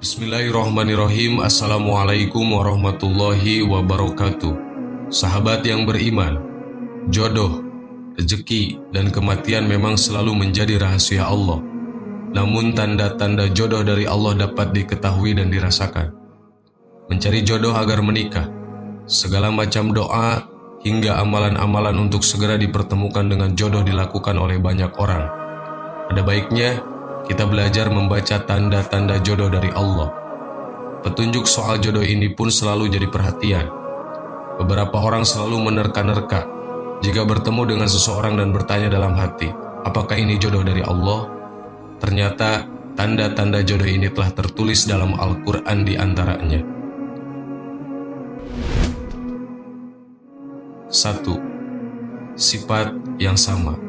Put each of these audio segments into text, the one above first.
Bismillahirrahmanirrahim. Assalamualaikum warahmatullahi wabarakatuh. Sahabat yang beriman, jodoh, rezeki, dan kematian memang selalu menjadi rahasia Allah. Namun tanda-tanda jodoh dari Allah dapat diketahui dan dirasakan. Mencari jodoh agar menikah, segala macam doa hingga amalan-amalan untuk segera dipertemukan dengan jodoh dilakukan oleh banyak orang. Ada baiknya kita belajar membaca tanda-tanda jodoh dari Allah. Petunjuk soal jodoh ini pun selalu jadi perhatian. Beberapa orang selalu menerka-nerka jika bertemu dengan seseorang dan bertanya dalam hati, apakah ini jodoh dari Allah? Ternyata tanda-tanda jodoh ini telah tertulis dalam Al-Quran di antaranya. 1. Sifat yang sama.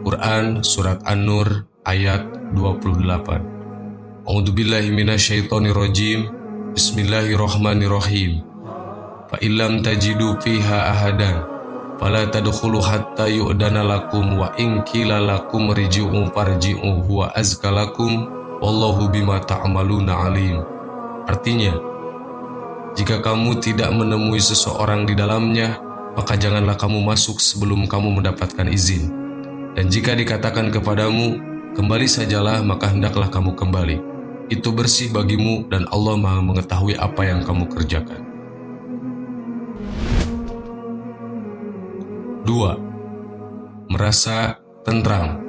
Quran Surat An-Nur ayat 28. A'udzubillahi minasyaitonirrajim. Bismillahirrahmanirrahim. Fa illam tajidu fiha ahadan fala tadkhulu hatta yu'dana lakum wa in qila lakum rji'u farji'u huwa azka lakum wallahu bima ta'maluna alim. Artinya, jika kamu tidak menemui seseorang di dalamnya, maka janganlah kamu masuk sebelum kamu mendapatkan izin. Dan jika dikatakan kepadamu, kembali sajalah, maka hendaklah kamu kembali. Itu bersih bagimu dan Allah Maha mengetahui apa yang kamu kerjakan. 2. Merasa tentram.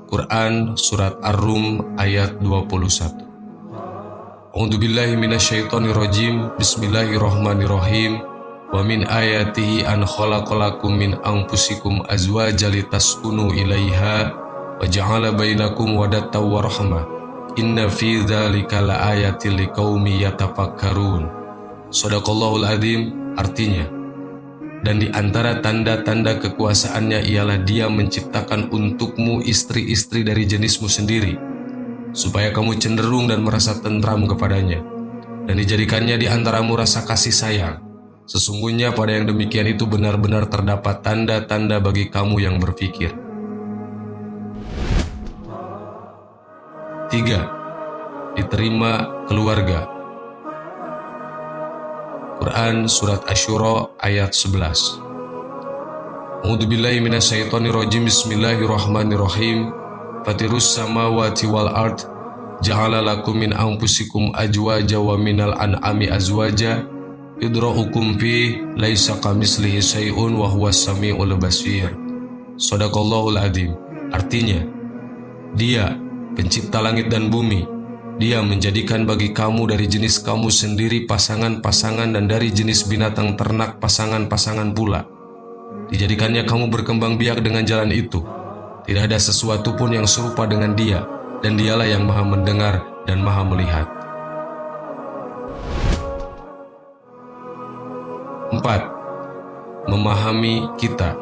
Quran Surat Ar-Rum ayat 21. A'udzubillahi minasyaitonirrajim. Bismillahirrahmanirrahim. Wa min ayatihi an khalaqalakum min anfusikum azwajan litaskunu ilaiha wa ja'ala bainakum mawaddatan wa rahmah. Inna fi dzalika laayatil liqaumin yatafakkarun. Shadaqallahul adzim. Artinya, dan di antara tanda-tanda kekuasaannya ialah Dia menciptakan untukmu istri-istri dari jenismu sendiri, supaya kamu cenderung dan merasa tentram kepadanya, dan dijadikannya di antaramu rasa kasih sayang. Sesungguhnya pada yang demikian itu benar-benar terdapat tanda-tanda bagi kamu yang berfikir. 3. Diterima keluarga. Quran Surat Asy-Syura ayat 11. A'udzubillahi minasyaitonirrajim. Bismillahirrahmanirrahim. Fatirus samawati wal ard ja'ala lakum min anfusikum azwaja wa minal an'ami azwaja yudra'ukum fi laisa kamislihi syai'un wa huwas sami'ul basir. Shadaqallahul adzim. Artinya, Dia pencipta langit dan bumi. Dia menjadikan bagi kamu dari jenis kamu sendiri pasangan-pasangan dan dari jenis binatang ternak pasangan-pasangan pula. Dijadikannya kamu berkembang biak dengan jalan itu. Tidak ada sesuatu pun yang serupa dengan Dia, dan Dialah yang Maha mendengar dan Maha melihat. 4. Memahami kita.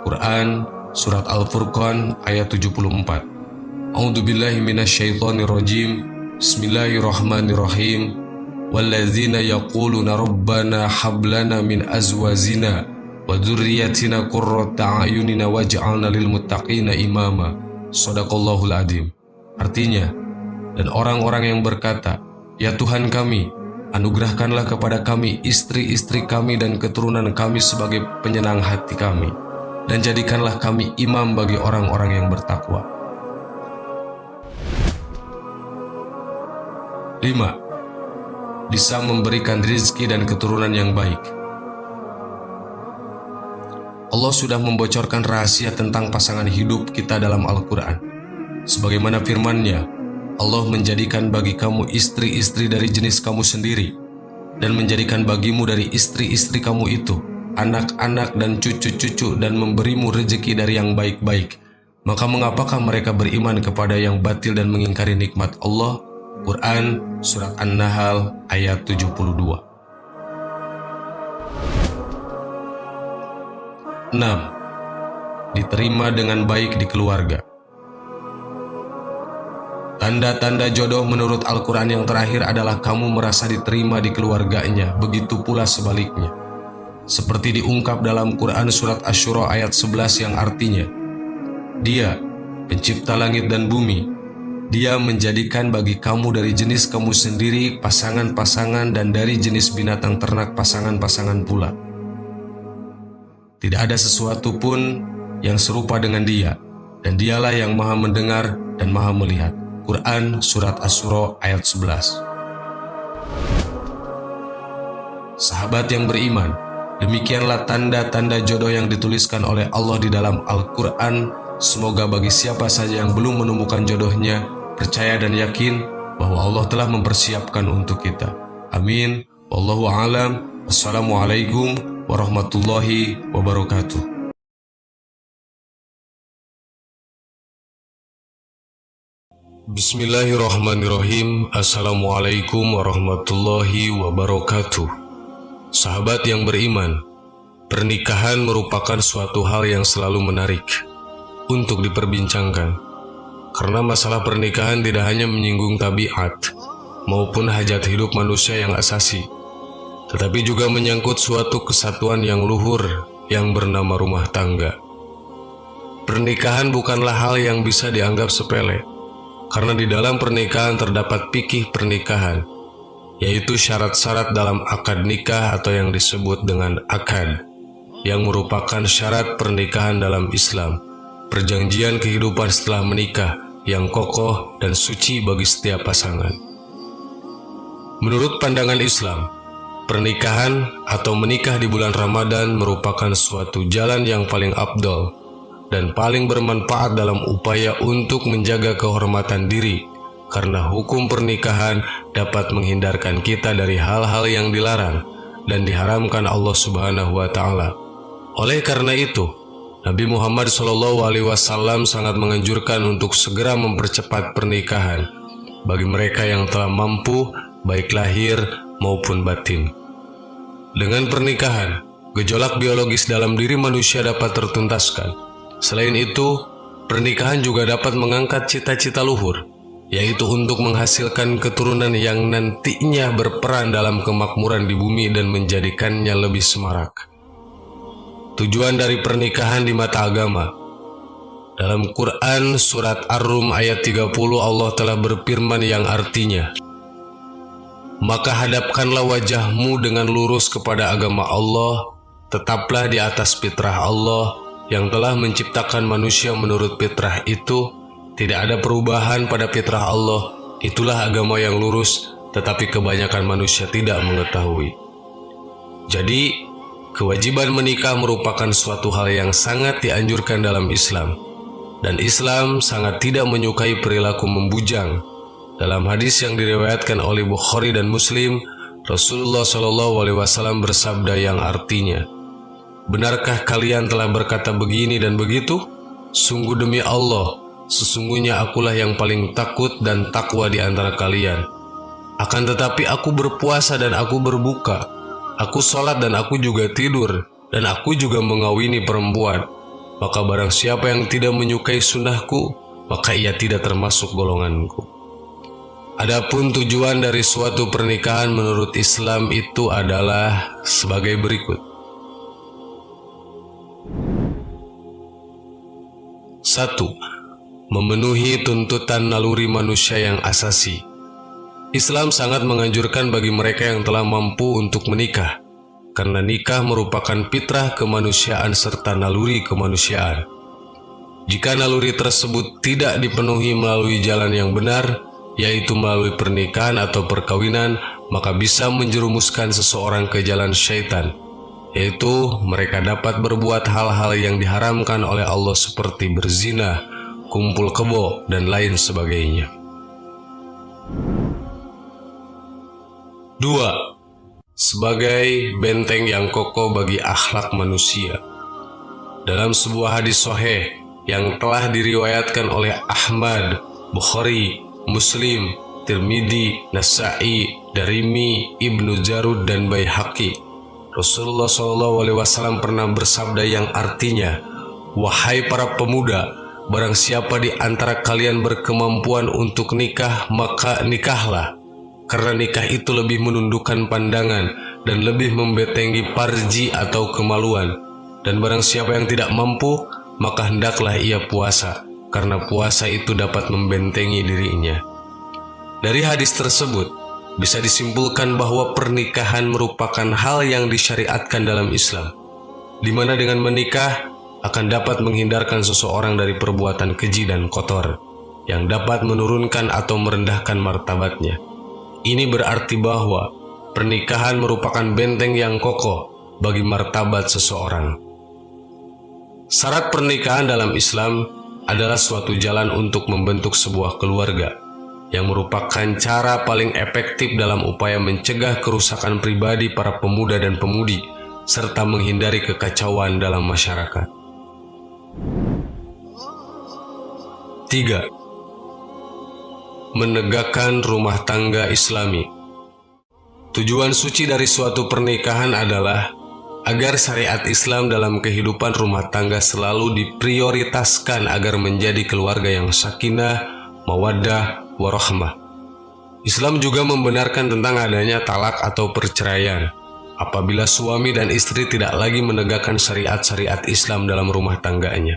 Quran Surat Al-Furqan ayat 74. A'udzubillahi minasyaitonirrajim. Bismillahirrahmanirrahim. Walladzina yaquluna rabbana hab lana min azwajina wa dzurriyyatina qurrata a'yunina waj'alna lil muttaqina imama. Shadaqallahul adzim. Artinya, dan orang-orang yang berkata, ya Tuhan kami, anugerahkanlah kepada kami istri-istri kami dan keturunan kami sebagai penyenang hati kami, dan jadikanlah kami imam bagi orang-orang yang bertakwa. 5. Bisa memberikan rezeki dan keturunan yang baik. Allah sudah membocorkan rahasia tentang pasangan hidup kita dalam Al-Quran. Sebagaimana firman-Nya, Allah menjadikan bagi kamu istri-istri dari jenis kamu sendiri, dan menjadikan bagimu dari istri-istri kamu itu anak-anak dan cucu-cucu, dan memberimu rezeki dari yang baik-baik. Maka mengapakah mereka beriman kepada yang batil dan mengingkari nikmat Allah? Quran Surat An-Nahl ayat 72. 6. Diterima dengan baik di keluarga. Tanda-tanda jodoh menurut Al-Quran yang terakhir adalah kamu merasa diterima di keluarganya, begitu pula sebaliknya. Seperti diungkap dalam Quran Surat Asy-Syura ayat 11 yang artinya, Dia, pencipta langit dan bumi. Dia menjadikan bagi kamu dari jenis kamu sendiri pasangan-pasangan dan dari jenis binatang ternak pasangan-pasangan pula. Tidak ada sesuatu pun yang serupa dengan Dia, dan Dialah yang Maha Mendengar dan Maha Melihat. Quran Surat Asy-Syura ayat 11. Sahabat yang beriman, demikianlah tanda-tanda jodoh yang dituliskan oleh Allah di dalam Al-Quran. Semoga bagi siapa saja yang belum menemukan jodohnya, percaya dan yakin bahwa Allah telah mempersiapkan untuk kita. Amin. Wallahu a'lam. Wassalamualaikum warahmatullahi wabarakatuh. Bismillahirrahmanirrahim. Assalamualaikum warahmatullahi wabarakatuh. Sahabat yang beriman, pernikahan merupakan suatu hal yang selalu menarik untuk diperbincangkan, karena masalah pernikahan tidak hanya menyinggung tabiat maupun hajat hidup manusia yang asasi, tetapi juga menyangkut suatu kesatuan yang luhur yang bernama rumah tangga. Pernikahan bukanlah hal yang bisa dianggap sepele, karena di dalam pernikahan terdapat fikih pernikahan, yaitu syarat-syarat dalam akad nikah atau yang disebut dengan akad, yang merupakan syarat pernikahan dalam Islam, perjanjian kehidupan setelah menikah yang kokoh dan suci bagi setiap pasangan. Menurut pandangan Islam, pernikahan atau menikah di bulan Ramadan merupakan suatu jalan yang paling afdal dan paling bermanfaat dalam upaya untuk menjaga kehormatan diri, karena hukum pernikahan dapat menghindarkan kita dari hal-hal yang dilarang dan diharamkan Allah Subhanahu wa Ta'ala. Oleh karena itu, Nabi Muhammad SAW sangat menganjurkan untuk segera mempercepat pernikahan bagi mereka yang telah mampu, baik lahir maupun batin. Dengan pernikahan, gejolak biologis dalam diri manusia dapat tertuntaskan. Selain itu, pernikahan juga dapat mengangkat cita-cita luhur, yaitu untuk menghasilkan keturunan yang nantinya berperan dalam kemakmuran di bumi dan menjadikannya lebih semarak. Tujuan dari pernikahan di mata agama. Dalam Quran Surat Ar-Rum ayat 30 Allah telah berfirman yang artinya, "Maka hadapkanlah wajahmu dengan lurus kepada agama Allah, tetaplah di atas fitrah Allah yang telah menciptakan manusia menurut fitrah itu, tidak ada perubahan pada fitrah Allah, itulah agama yang lurus, tetapi kebanyakan manusia tidak mengetahui." Jadi, kewajiban menikah merupakan suatu hal yang sangat dianjurkan dalam Islam, dan Islam sangat tidak menyukai perilaku membujang. Dalam hadis yang diriwayatkan oleh Bukhari dan Muslim, Rasulullah SAW bersabda yang artinya, "Benarkah kalian telah berkata begini dan begitu? Sungguh demi Allah, sesungguhnya akulah yang paling takut dan takwa di antara kalian. Akan tetapi aku berpuasa dan aku berbuka, aku sholat dan aku juga tidur, dan aku juga mengawini perempuan. Maka barang siapa yang tidak menyukai sunnahku, maka ia tidak termasuk golonganku." Adapun tujuan dari suatu pernikahan menurut Islam itu adalah sebagai berikut. 1. Memenuhi tuntutan naluri manusia yang asasi. Islam sangat menganjurkan bagi mereka yang telah mampu untuk menikah, karena nikah merupakan fitrah kemanusiaan serta naluri kemanusiaan. Jika naluri tersebut tidak dipenuhi melalui jalan yang benar, yaitu melalui pernikahan atau perkawinan, maka bisa menjerumuskan seseorang ke jalan syaitan, yaitu mereka dapat berbuat hal-hal yang diharamkan oleh Allah seperti berzina, kumpul kebo, dan lain sebagainya. 2. Sebagai benteng yang kokoh bagi akhlak manusia. Dalam sebuah hadis sahih yang telah diriwayatkan oleh Ahmad, Bukhari, Muslim, Tirmidzi, Nasa'i, Darimi, Ibnu Jarud, dan Baihaqi, Rasulullah SAW pernah bersabda yang artinya, "Wahai para pemuda, barang siapa di antara kalian berkemampuan untuk nikah, maka nikahlah. Karena nikah itu lebih menundukkan pandangan dan lebih membentengi parji atau kemaluan. Dan barang siapa yang tidak mampu, maka hendaklah ia puasa, karena puasa itu dapat membentengi dirinya. Dari hadis tersebut, bisa disimpulkan bahwa pernikahan merupakan hal yang disyariatkan dalam Islam, di mana dengan menikah akan dapat menghindarkan seseorang dari perbuatan keji dan kotor, yang dapat menurunkan atau merendahkan martabatnya. Ini berarti bahwa pernikahan merupakan benteng yang kokoh bagi martabat seseorang. Syarat pernikahan dalam Islam adalah suatu jalan untuk membentuk sebuah keluarga, yang merupakan cara paling efektif dalam upaya mencegah kerusakan pribadi para pemuda dan pemudi, serta menghindari kekacauan dalam masyarakat. 3. Menegakkan rumah tangga Islami. Tujuan suci dari suatu pernikahan adalah agar syariat Islam dalam kehidupan rumah tangga selalu diprioritaskan agar menjadi keluarga yang sakinah, mawaddah, warahmah. Islam juga membenarkan tentang adanya talak atau perceraian apabila suami dan istri tidak lagi menegakkan syariat-syariat Islam dalam rumah tangganya.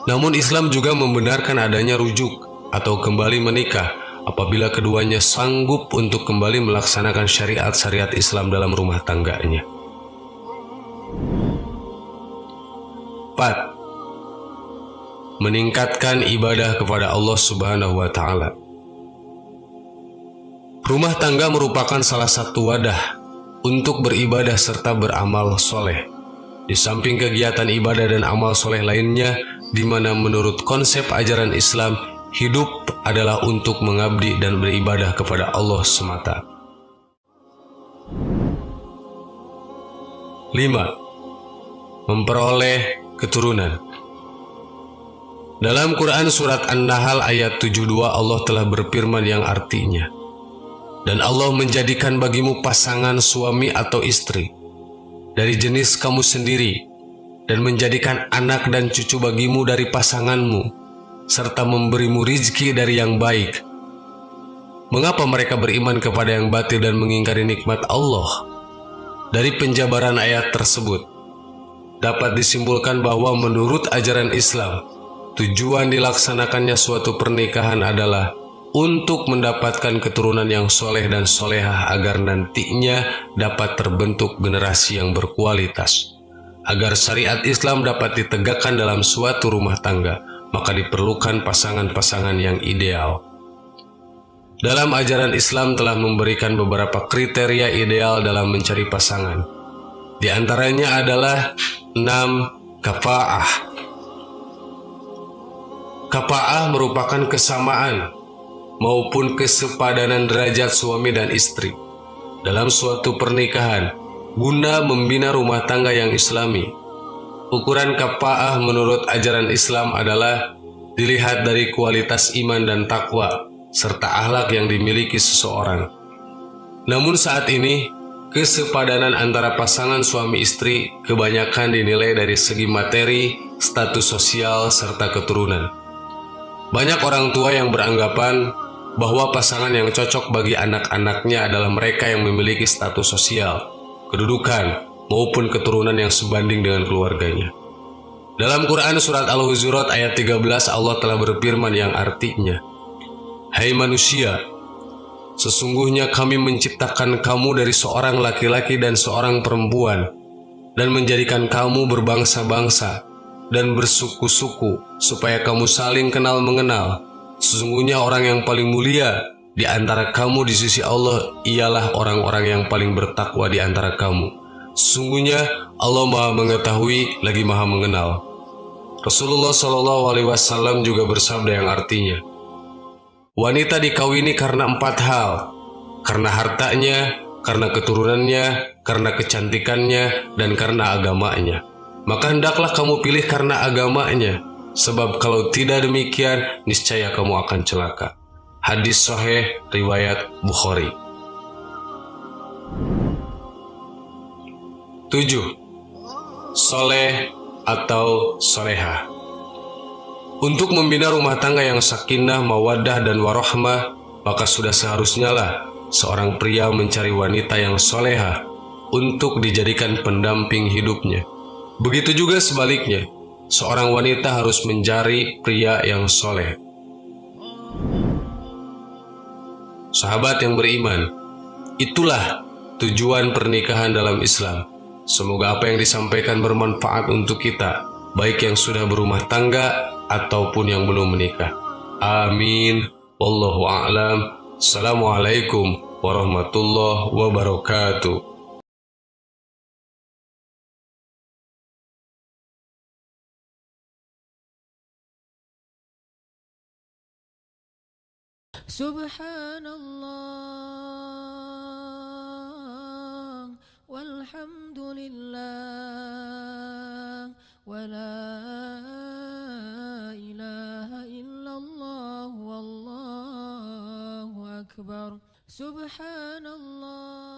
Namun Islam juga membenarkan adanya rujuk atau kembali menikah apabila keduanya sanggup untuk kembali melaksanakan syariat-syariat Islam dalam rumah tangganya. 4. Meningkatkan ibadah kepada Allah Subhanahu wa Ta'ala. Rumah tangga merupakan salah satu wadah untuk beribadah serta beramal soleh. Di samping kegiatan ibadah dan amal soleh lainnya, di mana menurut konsep ajaran Islam, hidup adalah untuk mengabdi dan beribadah kepada Allah semata. 5. Memperoleh keturunan. Dalam Quran surat An-Nahl ayat 72 Allah telah berfirman yang artinya, "Dan Allah menjadikan bagimu pasangan suami atau istri dari jenis kamu sendiri, dan menjadikan anak dan cucu bagimu dari pasanganmu, serta memberimu rizki dari yang baik." Mengapa mereka beriman kepada yang batil dan mengingkari nikmat Allah? Dari penjabaran ayat tersebut dapat disimpulkan bahwa menurut ajaran Islam, tujuan dilaksanakannya suatu pernikahan adalah untuk mendapatkan keturunan yang soleh dan solehah agar nantinya dapat terbentuk generasi yang berkualitas. Agar syariat Islam dapat ditegakkan dalam suatu rumah tangga, maka diperlukan pasangan-pasangan yang ideal. Dalam ajaran Islam telah memberikan beberapa kriteria ideal dalam mencari pasangan. Di antaranya adalah 6. Kafa'ah. Kafa'ah merupakan kesamaan maupun kesepadanan derajat suami dan istri dalam suatu pernikahan guna membina rumah tangga yang islami. Ukuran kafa'ah menurut ajaran Islam adalah dilihat dari kualitas iman dan takwa serta akhlak yang dimiliki seseorang. Namun saat ini, kesepadanan antara pasangan suami istri kebanyakan dinilai dari segi materi, status sosial, serta keturunan. Banyak orang tua yang beranggapan bahwa pasangan yang cocok bagi anak-anaknya adalah mereka yang memiliki status sosial, kedudukan, maupun keturunan yang sebanding dengan keluarganya. Dalam Quran surat Al-Hujurat ayat 13 Allah telah berfirman yang artinya, "Hai manusia, sesungguhnya kami menciptakan kamu dari seorang laki-laki dan seorang perempuan, dan menjadikan kamu berbangsa-bangsa dan bersuku-suku, supaya kamu saling kenal mengenal. Sesungguhnya orang yang paling mulia di antara kamu di sisi Allah ialah orang-orang yang paling bertakwa di antara kamu. Sesungguhnya Allah Maha Mengetahui lagi Maha Mengenal." Rasulullah SAW juga bersabda yang artinya, "Wanita dikawini karena 4 hal, karena hartanya, karena keturunannya, karena kecantikannya, dan karena agamanya. Maka hendaklah kamu pilih karena agamanya, sebab kalau tidak demikian, niscaya kamu akan celaka." Hadis sahih riwayat Bukhari. 7. Soleh atau solehah. Untuk membina rumah tangga yang sakinah, mawaddah, dan warahmah, maka sudah seharusnya lah seorang pria mencari wanita yang solehah untuk dijadikan pendamping hidupnya. Begitu juga sebaliknya, seorang wanita harus mencari pria yang soleh. Sahabat yang beriman, itulah tujuan pernikahan dalam Islam. Semoga apa yang disampaikan bermanfaat untuk kita, baik yang sudah berumah tangga ataupun yang belum menikah. Amin. Wallahu a'lam. Assalamualaikum warahmatullahi wabarakatuh. Subhanallah walhamdulillah wala ilaha illallah wallahu akbar. Subhanallah